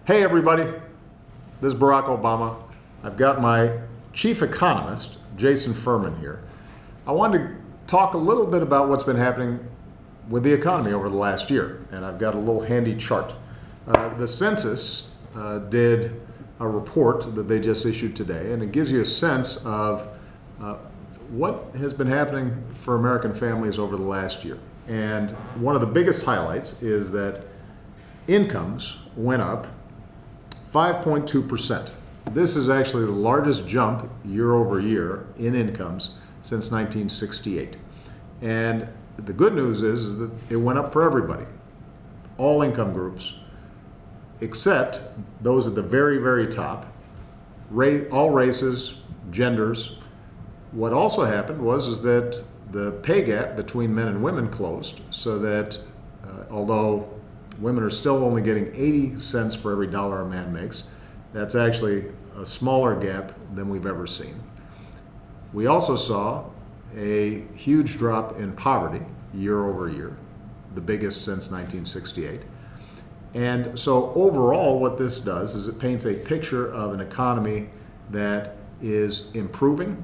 Hey everybody, this is Barack Obama. I've got my chief economist, Jason Furman, here. I wanted to talk a little bit about what's been happening with the economy over the last year, and I've got a little handy chart. The census did a report that they just issued today, and it gives you a sense of what has been happening for American families over the last year. And one of the biggest highlights is that incomes went up 5.2%. This is actually the largest jump year over year in incomes since 1968. And the good news is that it went up for everybody, all income groups, except those at the very, very top, all races, genders. What also happened was that the pay gap between men and women closed, so that although women are still only getting 80 cents for every dollar a man makes, that's actually a smaller gap than we've ever seen. We also saw a huge drop in poverty year over year, the biggest since 1968. And so overall what this does is it paints a picture of an economy that is improving,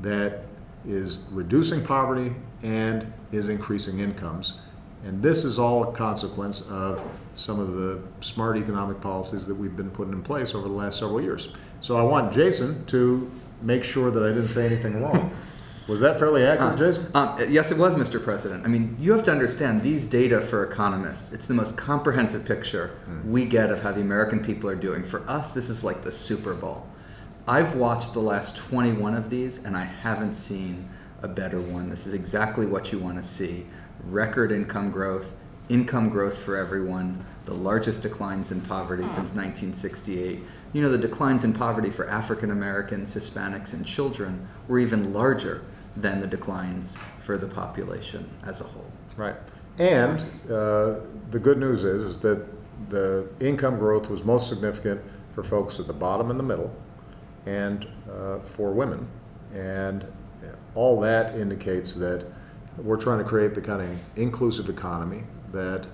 that is reducing poverty, and is increasing incomes. And this is all a consequence of some of the smart economic policies that we've been putting in place over the last several years. So I want Jason to make sure that I didn't say anything wrong. Was that fairly accurate, Jason? Yes, it was, Mr. President. I mean, you have to understand these data for economists. It's the most comprehensive picture we get of how the American people are doing. For us, this is like the Super Bowl. I've watched the last 21 of these, and I haven't seen a better one. This is exactly what you want to see. Record income growth for everyone, the largest declines in poverty since 1968. You know, the declines in poverty for African Americans, Hispanics, and children were even larger than the declines for the population as a whole. Right. And the good news is that the income growth was most significant for folks at the bottom and the middle, and for women. And all that indicates that we're trying to create the kind of inclusive economy that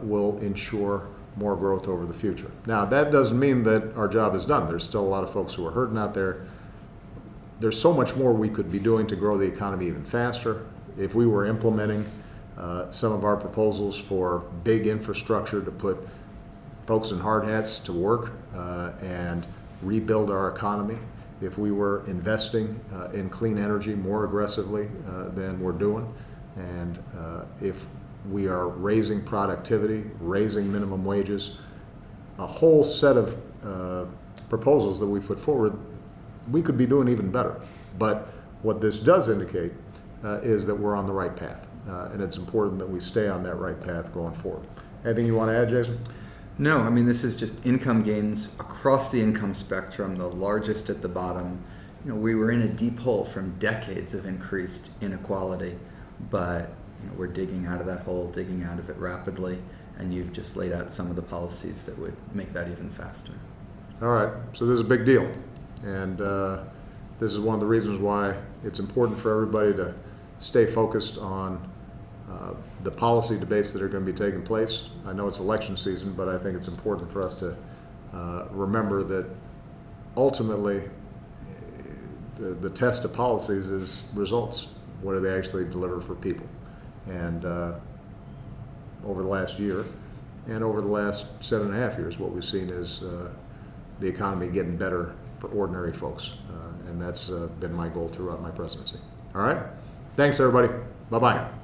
will ensure more growth over the future. Now, that doesn't mean that our job is done. There's still a lot of folks who are hurting out there. There's so much more we could be doing to grow the economy even faster. If we were implementing some of our proposals for big infrastructure to put folks in hard hats to work and rebuild our economy, if we were investing in clean energy more aggressively than we're doing, and if we are raising productivity, raising minimum wages, a whole set of proposals that we put forward, we could be doing even better. But what this does indicate is that we're on the right path, and it's important that we stay on that right path going forward. Anything you want to add, Jason? No, I mean, this is just income gains across the income spectrum, the largest at the bottom. You know, we were in a deep hole from decades of increased inequality, but we're digging out of that hole, digging out of it rapidly, and you've just laid out some of the policies that would make that even faster. All right, so this is a big deal, and this is one of the reasons why it's important for everybody to stay focused on the policy debates that are going to be taking place. I know it's election season, but I think it's important for us to remember that ultimately the test of policies is results. What do they actually deliver for people? And over the last year and over the last 7.5 years, what we've seen is the economy getting better for ordinary folks. And that's been my goal throughout my presidency. All right? Thanks, everybody. Bye-bye.